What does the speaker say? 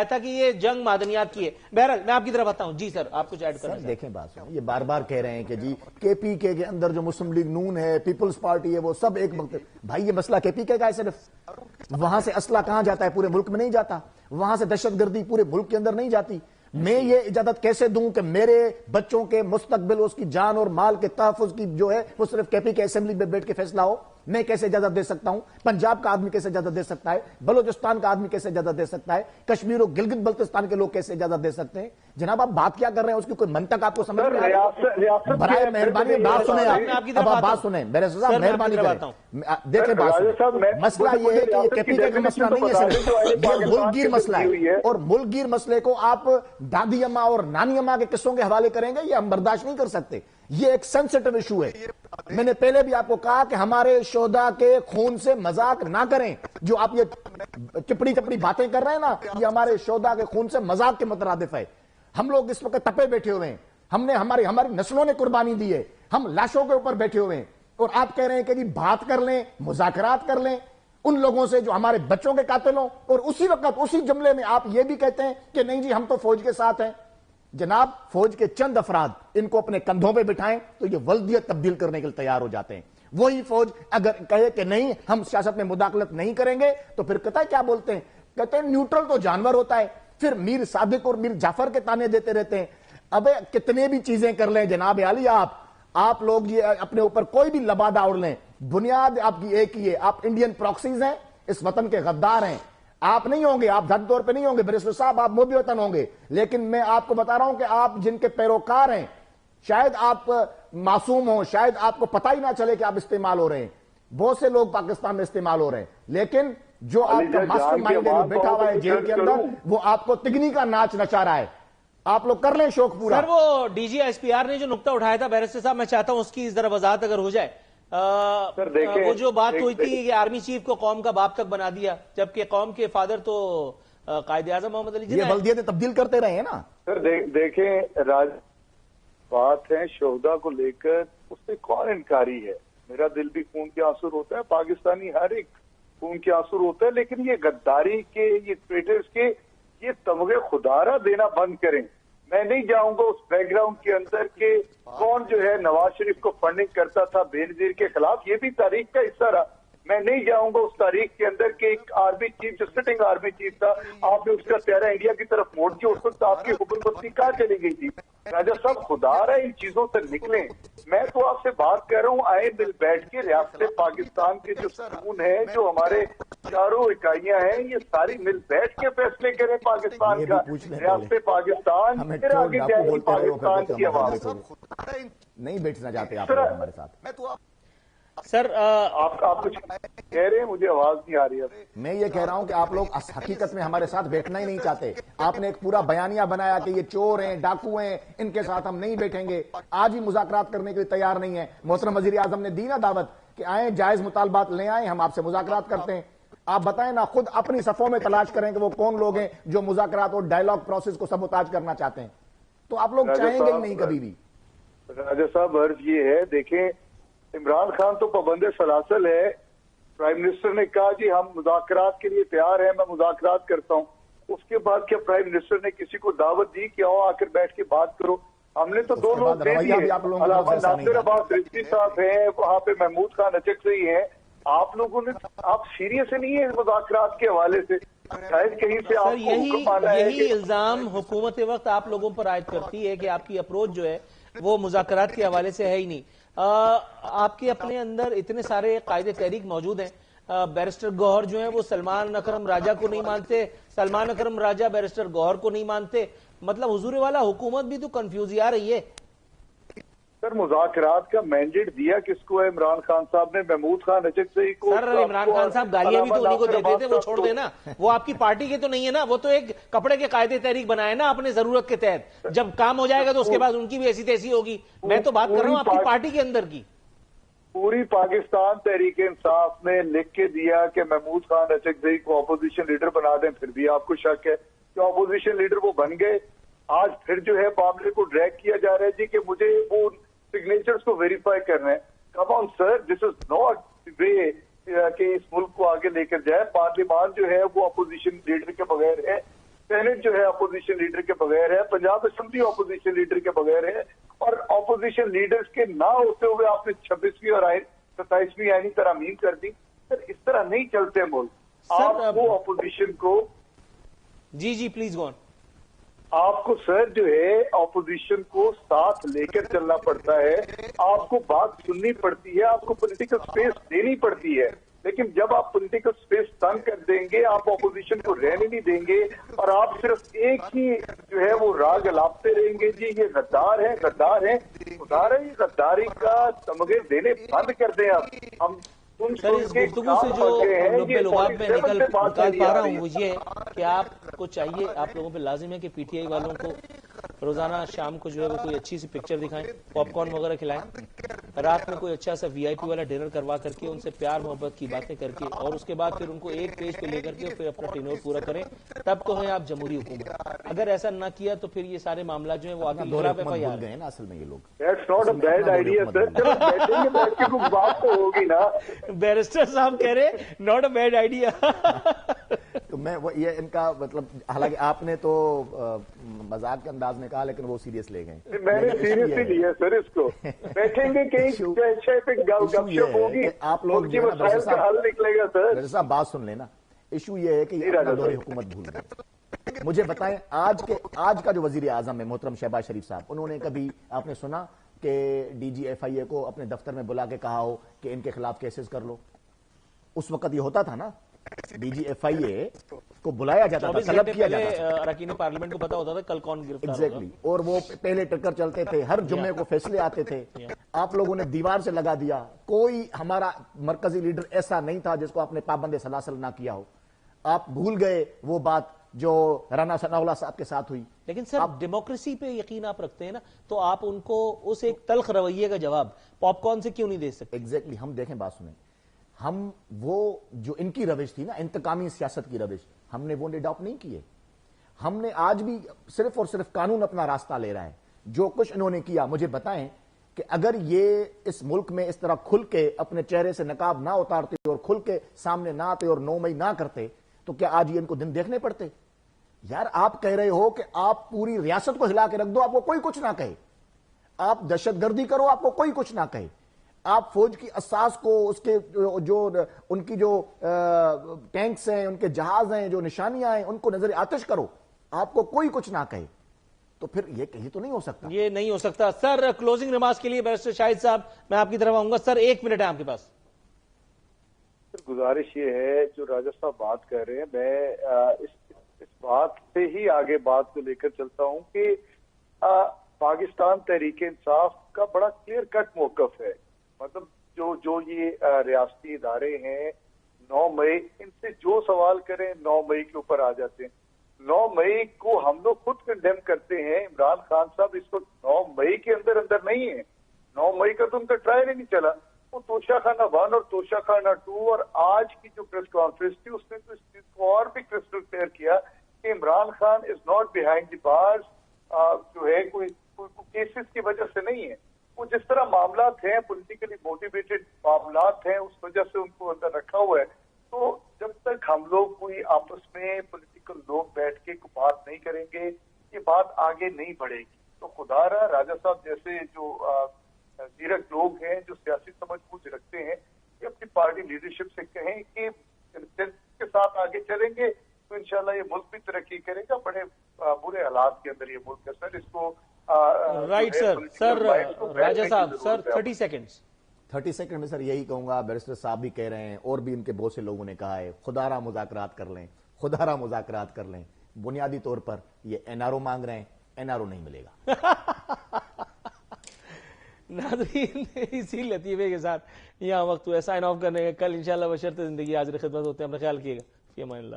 تھا کہ یہ جنگ معدنیات کی ہے. بہرحال میں آپ کی طرف آتا ہوں. جی سر آپ کچھ ایڈ کرنا چاہتے ہیں. دیکھیں بات سنیں، یہ بار بار کہہ رہے ہیں کہ جی کے پی کے اندر جو مسلم لیگ نون ہے، پیپلز پارٹی ہے، وہ سب ایک وقت. بھائی یہ مسئلہ کے پی کے کا ہے صرف. وہاں سے اسلحہ کہاں جاتا ہے؟ پورے ملک میں نہیں جاتا. وہاں سے دہشت گردی پورے ملک کے اندر نہیں جاتی. میں یہ اجازت کیسے دوں کہ میرے بچوں کے مستقبل، اس کی جان اور مال کے تحفظ کی جو ہے وہ صرف کے پی کے اسمبلی میں بیٹھ کے فیصلہ ہو؟ میں کیسے اجازت دے سکتا ہوں؟ پنجاب کا آدمی کیسے اجازت دے سکتا ہے؟ بلوچستان کا آدمی کیسے اجازت دے سکتا ہے؟ کشمیر و گلگت بلتستان کے لوگ کیسے اجازت دے سکتے ہیں؟ جناب آپ بات کیا کر رہے ہیں؟ اس کی کوئی منطق آپ کو سمجھ میں آ رہی ہے؟ برائے مہربانی بات سنیں. آپ بات سنیں میرے صاحب، مہربانی کریں. دیکھیں بات سنیں، مسئلہ یہ ہے کہ یہ کے پی کے کا مسئلہ نہیں ہے صرف، یہ ملک گیر مسئلہ ہے. اور ملک گیر مسئلے کو آپ دادی اماں اور نانی اماں کے قصوں کے حوالے کریں گے، یہ ہم برداشت نہیں کر سکتے. یہ ایک سینسٹیو ایشو ہے. میں نے پہلے بھی آپ کو کہا کہ ہمارے شہداء کے خون سے مذاق نہ کریں. جو آپ یہ چپڑی چپڑی باتیں کر رہے ہیں نا، یہ ہمارے شہداء کے خون سے مذاق کے مترادف ہے. ہم لوگ اس وقت تپے بیٹھے ہوئے ہیں. ہم نے ہماری نسلوں نے قربانی دی ہے. ہم لاشوں کے اوپر بیٹھے ہوئے ہیں اور آپ کہہ رہے ہیں کہ جی بات کر لیں، مذاکرات کر لیں ان لوگوں سے جو ہمارے بچوں کے قاتل ہوں، اور اسی وقت اسی جملے میں آپ یہ بھی کہتے ہیں کہ نہیں جی ہم تو فوج کے ساتھ ہیں. جناب فوج کے چند افراد ان کو اپنے کندھوں پہ بٹھائیں تو یہ ولدیت تبدیل کرنے کے لیے تیار ہو جاتے ہیں. وہی فوج اگر کہے کہ نہیں ہم سیاست میں مداخلت نہیں کریں گے تو پھر کہتا ہے کیا بولتے ہیں؟ کہتے ہیں نیوٹرل تو جانور ہوتا ہے. پھر میر صادق اور میر جعفر کے تانے دیتے رہتے ہیں. ابے کتنے بھی چیزیں کر لیں جناب عالی، آپ لوگ یہ اپنے اوپر کوئی بھی لبادہ اوڑھ لیں، بنیاد آپ کی ایک ہی ہے. آپ انڈین پراکسیز ہیں، اس وطن کے غدار ہیں. آپ نہیں ہوں گے، آپ ذاتی طور پہ نہیں ہوں گے بیرسٹر صاحب، آپ محب وطن ہوں گے. لیکن میں آپ کو بتا رہا ہوں کہ آپ جن کے پیروکار ہیں، شاید آپ معصوم ہوں، شاید آپ کو پتہ ہی نہ چلے کہ آپ استعمال ہو رہے ہیں. بہت سے لوگ پاکستان میں استعمال ہو رہے ہیں، لیکن جو آپ کا ماسٹر مائنڈ ہے بیٹھا ہوا ہے جیل کے اندر، وہ آپ کو تگنی کا ناچ نچا رہا ہے. آپ لوگ کر لیں شوق پورا. سر وہ D G S P R نے جو نقطہ اٹھایا تھا بیرسٹر صاحب، میں چاہتا ہوں اس کی ذرا وضاحت اگر ہو جائے. وہ جو بات ہوئی تھی کہ آرمی چیف کو قوم کا باپ تک بنا دیا، جبکہ قوم کے فادر تو قائد اعظم محمد علی جناح. یہ بلدیتیں تبدیل کرتے رہے ہیں نا. سر دیکھیں راج بات ہے شہداء کو لے کر، اس سے کون انکاری ہے؟ میرا دل بھی خون کے آنسو ہوتا ہے، پاکستانی ہر ایک خون کے آنسو ہوتا ہے. لیکن یہ غداری کے، یہ ٹریٹرز کے یہ تمغے خدارہ دینا بند کریں. میں نہیں جاؤں گا اس بیک گراؤنڈ کے اندر کہ کون جو ہے نواز شریف کو فنڈنگ کرتا تھا بے نظیر کے خلاف. یہ بھی تاریخ کا حصہ رہا. میں نہیں جاؤں گا اس تاریخ کے اندر کہ ایک آرمی چیف جو سٹنگ آرمی چیف تھا، آپ نے اس کا چہرہ انڈیا کی طرف موڑ دیا. اس وقت آپ کی حکومت کہاں چلی گئی تھی؟ راجہ صاحب خدا رہا ان چیزوں سے نکلیں. میں تو آپ سے بات کر رہا ہوں، آئے مل بیٹھ کے ریاست پاکستان کے جو ستون ہے، جو ہمارے چاروں اکائیاں ہیں، یہ ساری مل بیٹھ کے فیصلے کریں پاکستان کا. ریاست پاکستان پھر آگے جائے گی پاکستان کی عوام. نہیں بیٹھنا چاہتے آپ ہمارے ساتھ. سر آپ کچھ کہہ رہے ہیں، مجھے آواز نہیں آ رہی ہے. میں یہ کہہ رہا ہوں کہ آپ لوگ حقیقت میں ہمارے ساتھ بیٹھنا ہی نہیں چاہتے. آپ نے ایک پورا بیانیہ بنایا کہ یہ چور ہیں، ڈاکو ہیں، ان کے ساتھ ہم نہیں بیٹھیں گے. آج ہی مذاکرات کرنے کے لیے تیار نہیں ہے. محترم وزیر اعظم نے دی نا دعوت کہ آئیں جائز مطالبات لے آئیں، ہم آپ سے مذاکرات کرتے ہیں. آپ بتائیں نا، خود اپنی صفوں میں تلاش کریں کہ وہ کون لوگ ہیں جو مذاکرات اور ڈائیلاگ پروسیس کو سبوتاج کرنا چاہتے ہیں. تو آپ لوگ چاہیں گے ہی نہیں کبھی بھی. راجہ صاحب عرض یہ ہے، دیکھیں عمران خان تو پابند سلاسل ہے. پرائم منسٹر نے کہا جی ہم مذاکرات کے لیے تیار ہیں، میں مذاکرات کرتا ہوں. اس کے بعد کیا پرائم منسٹر نے کسی کو دعوت دی کہ آؤ آ کر بیٹھ کے بات کرو؟ ہم نے تو 2 لوگ دے دیے. علامہ ناصر عباس رضوی صاحب ہیں، وہاں پہ محمود خان اچکزئی ہیں. آپ لوگوں نے، آپ سیریس نہیں ہیں مذاکرات کے حوالے سے؟ شاید کہیں سے آپ کو حکم آنا ہے. یہی الزام حکومت وقت آپ لوگوں پر عائد کرتی ہے کہ آپ کی اپروچ جو ہے وہ مذاکرات کے حوالے سے ہے ہی نہیں. آپ کے اپنے اندر اتنے سارے قائد تحریک موجود ہیں. بیرسٹر گوہر جو ہیں وہ سلمان اکرم راجہ کو نہیں مانتے، سلمان اکرم راجہ بیرسٹر گوہر کو نہیں مانتے. مطلب حضور والا حکومت بھی تو کنفیوز آ رہی ہے. سر مذاکرات کا مینڈیٹ دیا کس کو ہے؟ عمران خان صاحب نے محمود خان اچکزئی کو. سر عمران خان صاحب گالیاں بھی تو انہیں کو دیتے تھے، وہ چھوڑ دینا. وہ آپ کی پارٹی کے تو نہیں ہے نا، وہ تو ایک کپڑے کے قائد تحریک بنائے نا اپنے ضرورت کے تحت. جب کام ہو جائے گا تو اس کے بعد ان کی بھی ایسی تیسی ہوگی. میں تو بات کر رہا ہوں آپ کی پارٹی کے اندر کی. پوری پاکستان تحریک انصاف نے لکھ کے دیا کہ محمود خان اچکزئی کو اپوزیشن لیڈر بنا دیں. پھر بھی آپ کو شک ہے کہ اپوزیشن لیڈر وہ بن گئے. آج پھر جو ہے معاملے کو ڈریگ کیا جا رہا ہے جی کہ مجھے وہ سگنیچرز کو ویریفائی کرنا ہے. کم آن سر، دس از ناٹ وے کہ اس ملک کو آگے لے کر جائے. پارلیمان جو ہے وہ اپوزیشن لیڈر کے بغیر ہے. سینٹ جو ہے اپوزیشن لیڈر کے بغیر ہے, پنجاب اسمبلی اپوزیشن لیڈر کے بغیر ہے, اور اپوزیشن لیڈرز کے نہ ہوتے ہوئے آپ نے 26ویں اور 27ویں آئینی ترامیم کر دی. سر اس طرح نہیں چلتے ملک. آپ کو اپوزیشن کو جی پلیز گو آن. آپ کو سر جو ہے اپوزیشن کو ساتھ لے کر چلنا پڑتا ہے, آپ کو بات سننی پڑتی ہے, آپ کو پولیٹیکل سپیس دینی پڑتی ہے. لیکن جب آپ پولیٹیکل سپیس تنگ کر دیں گے, آپ اپوزیشن کو رہنے نہیں دیں گے, اور آپ صرف ایک ہی جو ہے وہ راگ الاپتے رہیں گے, جی یہ غدار ہے غدار ہے. خدا رہی غداری کا تمغے دینے بند کر دیں. اب ہم سر اس گفتگو سے جو لبے لباب میں نکال پا رہا ہوں وہ یہ ہے کہ آپ کو چاہیے, آپ لوگوں پہ لازم ہے کہ پی ٹی آئی والوں کو روزانہ شام کو جو ہے وہ کوئی اچھی سی پکچر دکھائیں, پاپ کارن وغیرہ کھلائیں, رات میں کوئی اچھا سا وی آئی پی والا ڈنر کروا کر کے ان سے پیار محبت کی باتیں کر کے, اور اس کے بعد پھر ان کو ایک پیج پہ لے کر کے پھر اپنا ٹینور پورا کریں, تب تو ہے آپ جمہوری حکومت. اگر ایسا نہ کیا تو پھر یہ سارے معاملات جو ہیں وہ آگے خلاف ایف آئی آر گئے نا اصل میں یہ لوگ. That's not a bad idea, sir. چلو بیٹھیں گے, بیٹھ کے کچھ بات تو ہوگی نا. بیرسٹر صاحب کہہ رہے ناٹ اے بیڈ آئیڈیا. تو میں یہ ان کا مطلب, حالانکہ آپ نے تو مذاق کے انداز میں کہا لیکن وہ سیریس لے گئے. میں نے سیریسلی لیا سر اس کو. بیٹھیں گے کہیں پہ گپ شپ ہوگی, آپ لوگ کی مسائل کا حل نکلے گا. سر صاحب بات سن لینا, ایشو یہ ہے کہ یہ اپنا دور حکومت بھول گئے. مجھے بتائیں آج کا جو وزیر اعظم ہے محترم شہباز شریف صاحب, انہوں نے کبھی آپ نے سنا کہ ڈی جی ایف آئی اے کو اپنے دفتر میں بلا کے کہا ہو کہ ان کے خلاف کیسز کر لو؟ اس وقت یہ ہوتا تھا نا, ڈی جی ایف آئی اے کو بلایا جاتا تھا, طلب کیا جاتا تھا, اراکین پارلیمنٹ کو پتا ہوتا تھا کل کون گرفتار ہوگا. ایگزیکٹلی, اور وہ پہلے ٹکر چلتے تھے, ہر جمعے کو فیصلے آتے تھے. آپ لوگوں نے دیوار سے لگا دیا, کوئی ہمارا مرکزی لیڈر ایسا نہیں تھا جس کو آپ نے پابند سلاسل نہ کیا ہو. آپ بھول گئے وہ بات جو رانا ثناء اللہ صاحب کے ساتھ ہوئی. لیکن سر ڈیموکریسی پہ یقین آپ رکھتے ہیں نا, تو آپ ان کو اس ایک تلخ رویے کا جواب پاپ کارن سے کیوں نہیں دے سکتے؟ ایگزیکٹلی, ہم دیکھیں بات سنیں, ہم وہ جو ان کی روش تھی نا, انتقامی سیاست کی روش, ہم نے وہ اڈاپٹ نہیں کیے. ہم نے آج بھی صرف اور صرف قانون اپنا راستہ لے رہا ہے. جو کچھ انہوں نے کیا, مجھے بتائیں کہ اگر یہ اس ملک میں اس طرح کھل کے اپنے چہرے سے نقاب نہ اتارتے اور کھل کے سامنے نہ آتے اور 9 مئی نہ کرتے, تو کیا آج یہ ان کو دن دیکھنے پڑتے؟ یار آپ کہہ رہے ہو کہ آپ پوری ریاست کو ہلا کے رکھ دو, آپ کو کوئی کچھ نہ کہے. آپ دہشت گردی کرو, آپ کو کوئی کچھ نہ کہے. آپ فوج کی اساس کو, اس کے جو ان کی جو ٹینکس ہیں, ان کے جہاز ہیں, جو نشانیاں ہیں, ان کو نظر آتش کرو, آپ کو کوئی کچھ نہ کہے. تو پھر یہ کہیں تو نہیں ہو سکتا. یہ نہیں ہو سکتا. سر کلوزنگ ریمارکس کے لیے بیرسٹر شاہد صاحب میں آپ کی طرف آؤں گا. سر 1 منٹ ہے آپ کے پاس. گزارش یہ ہے جو راجہ صاحب بات کر رہے ہیں, میں اس بات سے ہی آگے بات کو لے کر چلتا ہوں کہ پاکستان تحریک انصاف کا بڑا کلیئر کٹ موقف ہے. مطلب جو یہ ریاستی ادارے ہیں 9 مئی, ان سے جو سوال کریں 9 مئی کے اوپر آ جاتے ہیں. 9 مئی کو ہم لوگ خود کنڈیم کرتے ہیں. عمران خان صاحب اس وقت 9 مئی کے اندر نہیں ہے. 9 مئی کا تو ان کا ٹرائل ہی نہیں چلا. وہ توشہ خانہ 1 اور توشہ خانہ 2 اور آج کی جو پریس کانفرنس تھی, اس نے تو اس چیز کو اور بھی کرسٹل کلیئر کیا کہ Imran Khan is not behind the bars. جو ہے کوئی کیسز کی وجہ سے نہیں ہے. وہ جس طرح معاملات ہیں, پولیٹیکلی موٹیویٹڈ معاملات ہیں, اس وجہ سے ان کو اندر رکھا ہوا ہے. تو جب تک ہم لوگ کوئی آپس میں پولیٹیکل لوگ بیٹھ کے کوئی بات نہیں کریں گے, یہ بات آگے نہیں بڑھے گی. تو خدا رہا راجہ صاحب جیسے جو زیرک لوگ ہیں, جو سیاسی سمجھ بوجھ رکھتے ہیں, کہ اپنی پارٹی لیڈرشپ سے کہیں کہ کے ساتھ آگے چلیں گے تو انشاءاللہ یہ ملک بھی ترقی کرے گا. بڑے برے حالات کے اندر یہ ملک ہے سر. اس کو رائٹ سر راجہ صاحب, سر 30 سیکنڈ میں سر یہی کہوں گا, بیرسٹر صاحب بھی کہہ رہے ہیں اور بھی ان کے بہت سے لوگوں نے کہا ہے, خدا را مذاکرات کر لیں, خدا را مذاکرات کر لیں. بنیادی طور پر یہ این آر او مانگ رہے ہیں, این آر او نہیں ملے گا. ناظرین اسی لطیفے کے ساتھ یہاں وقت ہوا سائن آف کرنے کا. کل انشاءاللہ بشرط زندگی حاضر خدمت ہوتے ہیں. اپنا خیال کیے گا. فی امان اللہ.